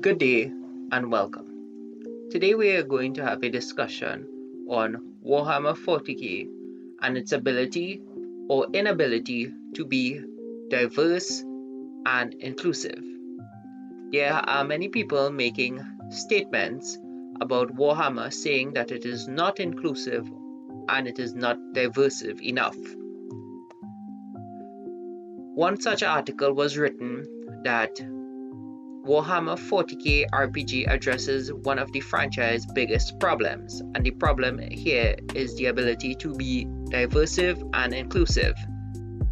Good day and welcome. Today we are going to have a discussion on Warhammer 40k and its ability or inability to be diverse and inclusive. There are many people making statements about Warhammer saying that it is not inclusive and it is not diverse enough. One such article was written that Warhammer 40k RPG addresses one of the franchise's biggest problems, and the problem here is the ability to be diverse and inclusive.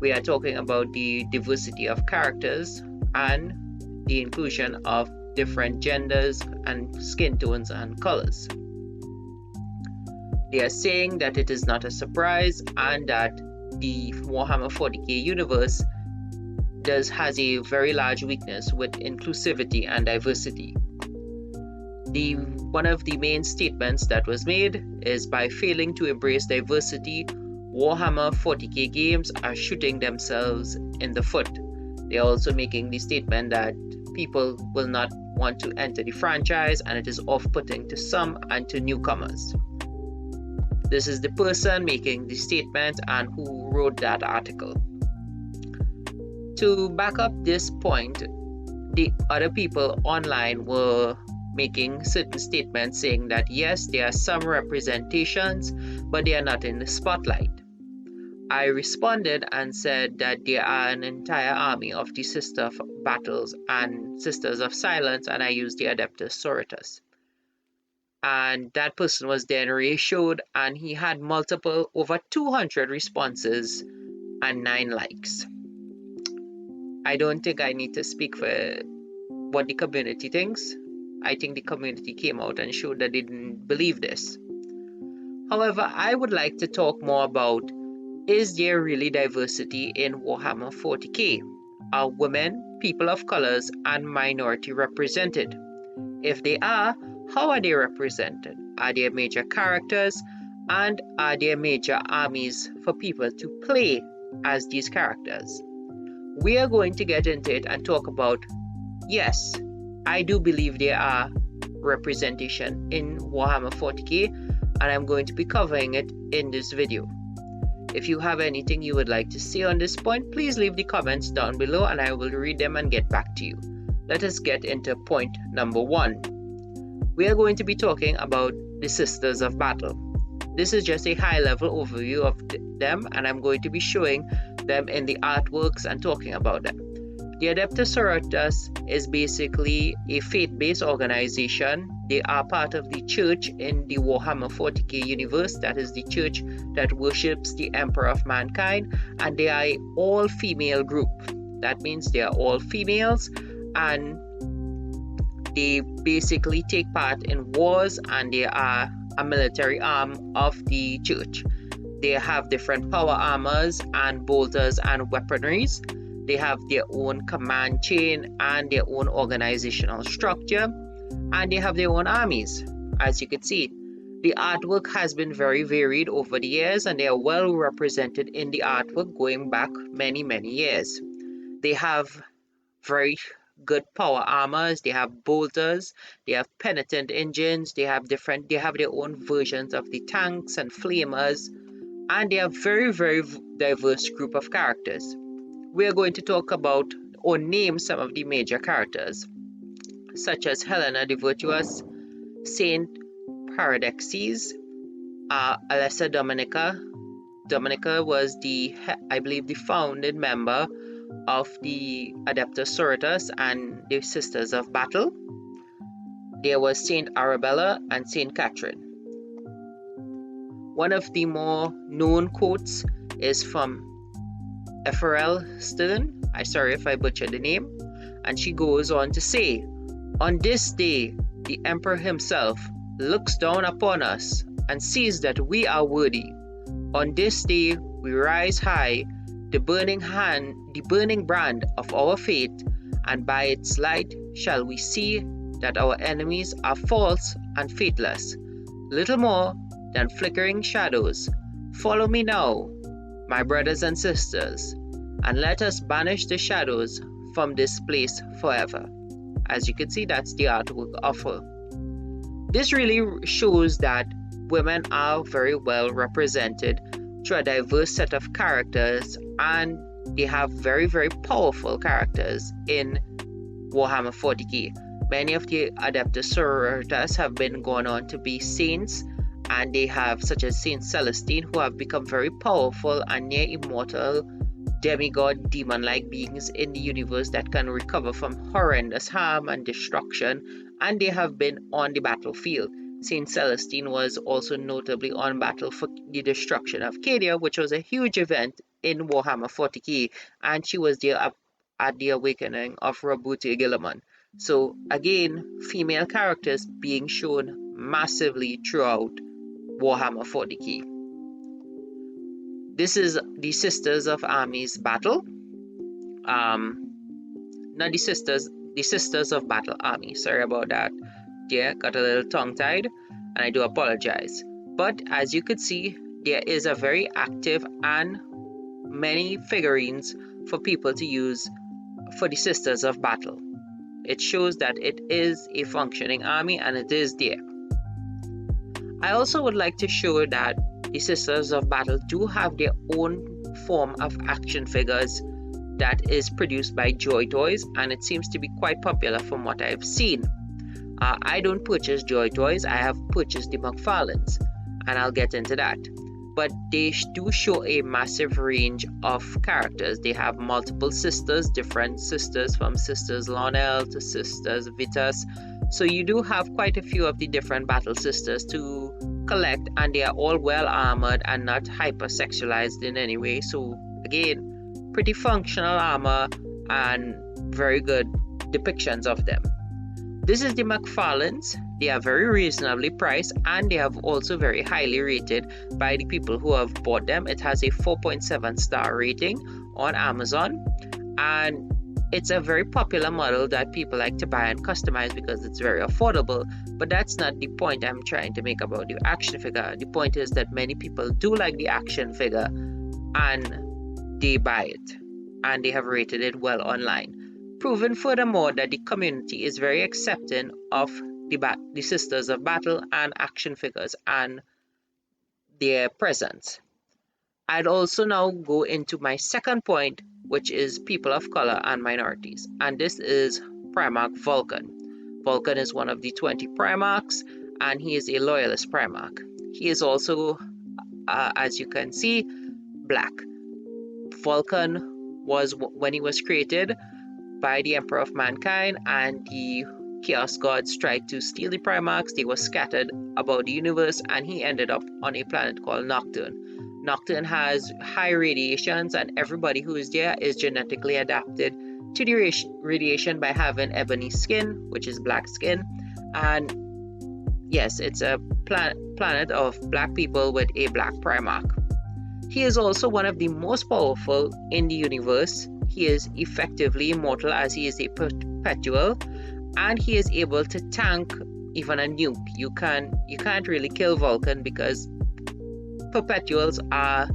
We are talking about the diversity of characters and the inclusion of different genders and skin tones and colors. They are saying that it is not a surprise and that the Warhammer 40k universe has a very large weakness with inclusivity and diversity. One of the main statements that was made is by failing to embrace diversity, Warhammer 40k games are shooting themselves in the foot. They are also making the statement that people will not want to enter the franchise and it is off-putting to some and to newcomers. This is the person making the statement and who wrote that article. To back up this point, the other people online were making certain statements saying that yes, there are some representations, but they are not in the spotlight. I responded and said that there are an entire army of the Sister of Battles and Sisters of Silence, and I used the Adeptus Sororitas. And that person was then reissued, and he had over 200 responses and 9 likes. I don't think I need to speak for what the community thinks. I think the community came out and showed that they didn't believe this. However, I would like to talk more about, is there really diversity in Warhammer 40k? Are women, people of colors, and minority represented? If they are, how are they represented? Are there major characters? And are there major armies for people to play as these characters? We are going to get into it and talk about, yes, I do believe there are representation in Warhammer 40k, and I'm going to be covering it in this video. If you have anything you would like to say on this point, please leave the comments down below and I will read them and get back to you. Let us get into point number 1. We are going to be talking about the Sisters of Battle. This is just a high-level overview of them, and I'm going to be showing them in the artworks and talking about them. The Adeptus Sororitas is basically a faith-based organization. They are part of the church in the Warhammer 40k universe, that is the church that worships the Emperor of Mankind, and they are an all-female group. That means they are all females, and they basically take part in wars, and they are a military arm of the church. They have different power armors and bolters and weaponries. They have their own command chain and their own organizational structure, and they have their own armies. As you can see, the artwork has been very varied over the years, and they are well represented in the artwork going back many years. They have very good power armors, they have bolters, they have penitent engines, they have their own versions of the tanks and flamers, and they are very diverse group of characters. We are going to talk about or name some of the major characters, such as Helena the Virtuous, Saint Paradexes, Alessa Dominica. Dominica was I believe the founding member of the Adeptus Sororitas and the Sisters of Battle. There was Saint Arabella and Saint Catherine. One of the more known quotes is from Ephrael Stern. I'm sorry if I butchered the name. And she goes on to say, "On this day, the Emperor himself looks down upon us and sees that we are worthy. On this day, we rise high, the burning brand of our faith, and by its light shall we see that our enemies are false and faithless, little more than flickering shadows. Follow me now, my brothers and sisters, and let us banish the shadows from this place forever." As you can see, that's the artwork of her. This really shows that women are very well represented through a diverse set of characters, and they have very, very powerful characters in Warhammer 40k. Many of the Adeptus Sororitas have been gone on to be saints, and they have, such as Saint Celestine, who have become very powerful and near immortal demigod demon-like beings in the universe that can recover from horrendous harm and destruction, and they have been on the battlefield. Saint Celestine was also notably on battle for the destruction of Cadia, which was a huge event in Warhammer 40k, and she was there at the awakening of Roboute Guilliman. So again, female characters being shown massively throughout Warhammer 40k. This is the Sisters of Armies battle. Not the Sisters of Battle Army. Sorry about that. Yeah, got a little tongue-tied, and I do apologize. But as you could see, there is a very active and many figurines for people to use for the Sisters of Battle. It shows that it is a functioning army, and it is there. I also would like to show that the Sisters of Battle do have their own form of action figures that is produced by Joy Toys, and it seems to be quite popular from what I've seen. I don't purchase Joy Toys, I have purchased the McFarlanes, and I'll get into that. But they do show a massive range of characters. They have multiple sisters, different sisters, from Sisters Lonel to Sisters Vitas. So you do have quite a few of the different battle sisters to collect, and they are all well armored and not hypersexualized in any way. So again, pretty functional armor and very good depictions of them. This is the McFarlanes. They are very reasonably priced, and they have also very highly rated by the people who have bought them. It has a 4.7 star rating on Amazon, and it's a very popular model that people like to buy and customize because it's very affordable. But that's not the point I'm trying to make about the action figure. The point is that many people do like the action figure and they buy it, and they have rated it well online, proving furthermore that the community is very accepting of the Sisters of Battle and action figures and their presence. I'd also now go into my second point, which is people of color and minorities, and this is Primarch Vulcan. Vulcan is one of the 20 Primarchs, and he is a loyalist Primarch. He is also, as you can see, black. Vulcan was, when he was created by the Emperor of Mankind, and the Chaos Gods tried to steal the Primarchs. They were scattered about the universe, and he ended up on a planet called Nocturne. Nocturne has high radiations, and everybody who is there is genetically adapted to the radiation by having ebony skin, which is black skin. And yes, it's a planet of black people with a black Primarch. He is also one of the most powerful in the universe. He is effectively immortal, as he is a perpetual, and he is able to tank even a nuke. You can't really kill Vulcan because perpetuals are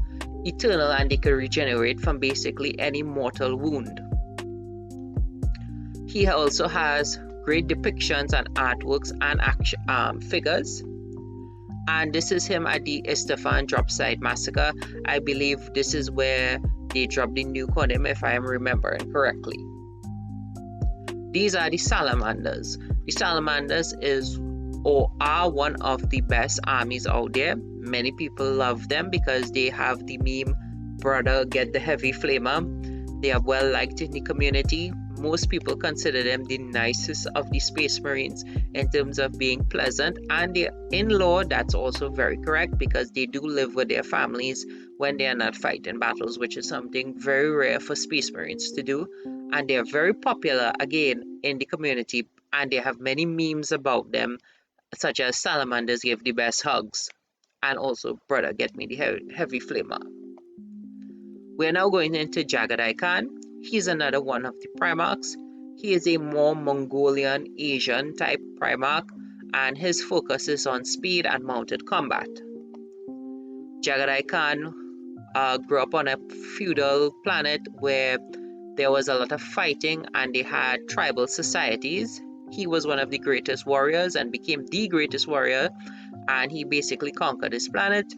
eternal and they can regenerate from basically any mortal wound. He also has great depictions and artworks and action figures. And this is him at the Istefan drop site massacre. I believe this is where they dropped the nuke on him, if I am remembering correctly. These are the Salamanders. The Salamanders are one of the best armies out there. Many people love them because they have the meme, brother get the heavy flamer. They are well liked in the community. Most people consider them the nicest of the Space Marines in terms of being pleasant, and in lore that's also very correct because they do live with their families when they are not fighting battles, which is something very rare for Space Marines to do. And they are very popular again in the community, and they have many memes about them, such as Salamanders give the best hugs, and also brother get me the heavy flamer. We're now going into Jagaday Khan. He's another one of the Primarchs. He is a more Mongolian Asian type Primarch, and his focus is on speed and mounted combat. Jagaday Khan grew up on a feudal planet where there was a lot of fighting, and they had tribal societies. He was one of the greatest warriors and became the greatest warrior, and he basically conquered this planet.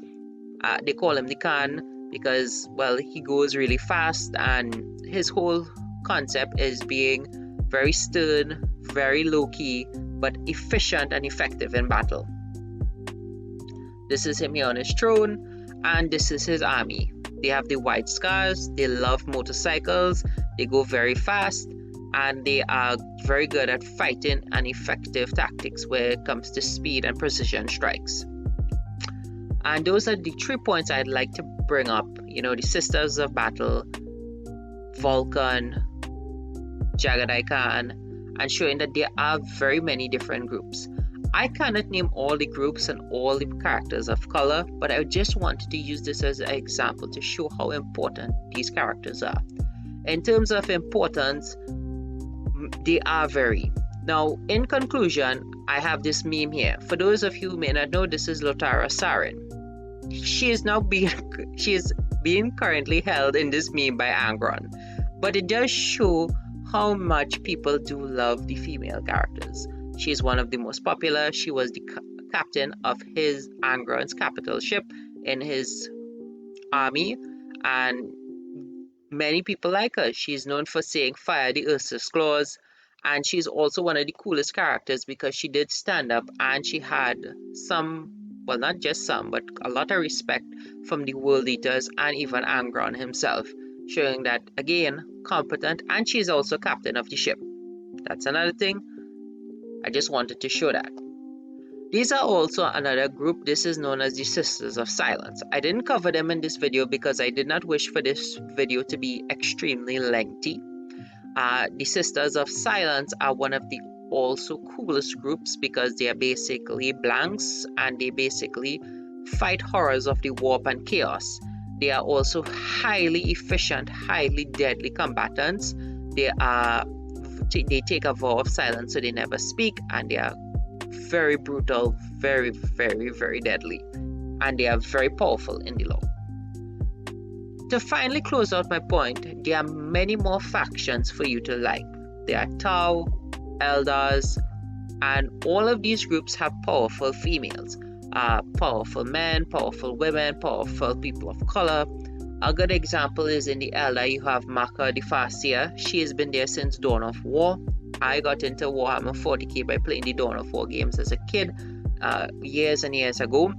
They call him the Khan because, well, he goes really fast, and his whole concept is being very stern, very low-key, but efficient and effective in battle. This is him here on his throne, and this is his army. They have the white scars, they love motorcycles, they go very fast, and they are very good at fighting and effective tactics where it comes to speed and precision strikes. And those are the 3 points I'd like to bring up. The Sisters of Battle, Vulcan, Jagadai Khan, and showing that there are very many different groups. I cannot name all the groups and all the characters of color, but I just wanted to use this as an example to show how important these characters are. In terms of importance, they are very. Now, in conclusion, I have this meme here. For those of you who may not know, this is Lotara Sarin. She is being currently held in this meme by Angron, but it does show how much people do love the female characters. She is one of the most popular. She was the captain of his Angron's capital ship in his army, and many people like her. She's known for saying "Fire the Ursus claws," and she's also one of the coolest characters because she did stand up, and she had not just some, but a lot of respect from the world eaters and even Angron himself, showing that, again, competent, and she's also captain of the ship. That's another thing. I just wanted to show that. These are also another group. This is known as the Sisters of Silence. I didn't cover them in this video because I did not wish for this video to be extremely lengthy. The Sisters of Silence are one of the also coolest groups because they are basically blanks, and they basically fight horrors of the warp and chaos. They are also highly efficient, highly deadly combatants. They take a vow of silence, so they never speak, and they are very brutal, very, very, very deadly, and they are very powerful in the law. To finally close out my point, there are many more factions for you to like. There are Tau, Eldars, and all of these groups have powerful females, powerful men, powerful women, powerful people of color. A good example is in the Eldar, you have Maka the Farseer. She has been there since Dawn of War. I got into Warhammer 40k by playing the Dawn of War games as a kid, years and years ago.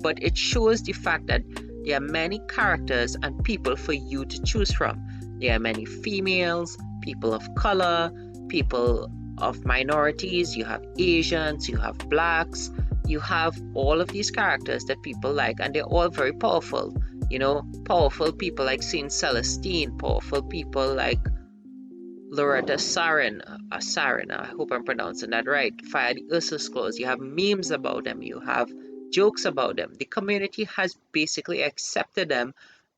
But it shows the fact that there are many characters and people for you to choose from. There are many females, people of color, people of minorities. You have Asians, you have blacks, you have all of these characters that people like, and they're all very powerful. Powerful people like Saint Celestine, powerful people like Loretta Sarin, I hope I'm pronouncing that right. Fire the Ursus claws. You have memes about them, you have jokes about them. The community has basically accepted them,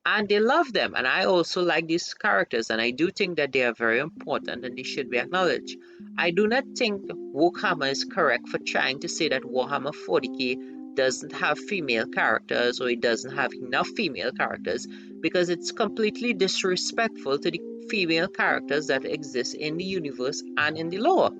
and they love them. And I also like these characters, and I do think that they are very important and they should be acknowledged. I do not think Warhammer is correct for trying to say that Warhammer 40k doesn't have female characters, or it doesn't have enough female characters, because it's completely disrespectful to the female characters that exist in the universe and in the lore.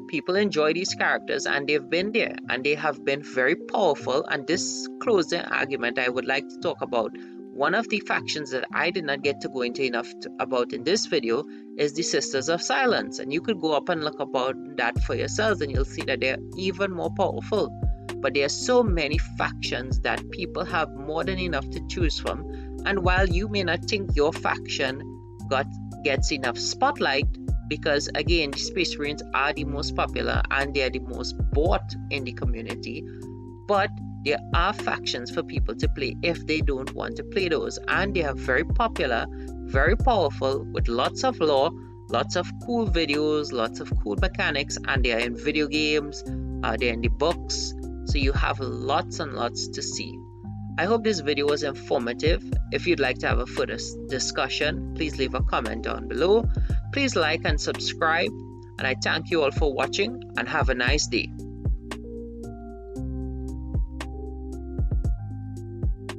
People enjoy these characters, and they've been there, and they have been very powerful. And this closing argument, I would like to talk about one of the factions that I did not get to go into enough about in this video is the Sisters of Silence, and you could go up and look about that for yourselves, and you'll see that they're even more powerful. But there are so many factions that people have more than enough to choose from, and while you may not think your faction gets enough spotlight, because again, the Space Marines are the most popular and they are the most bought in the community, but there are factions for people to play if they don't want to play those, and they are very popular, very powerful, with lots of lore, lots of cool videos, lots of cool mechanics, and they are in video games, they're in the books, so you have lots and lots to see. I hope this video was informative. If you'd like to have a further discussion, please leave a comment down below. Please like and subscribe, and I thank you all for watching, and have a nice day.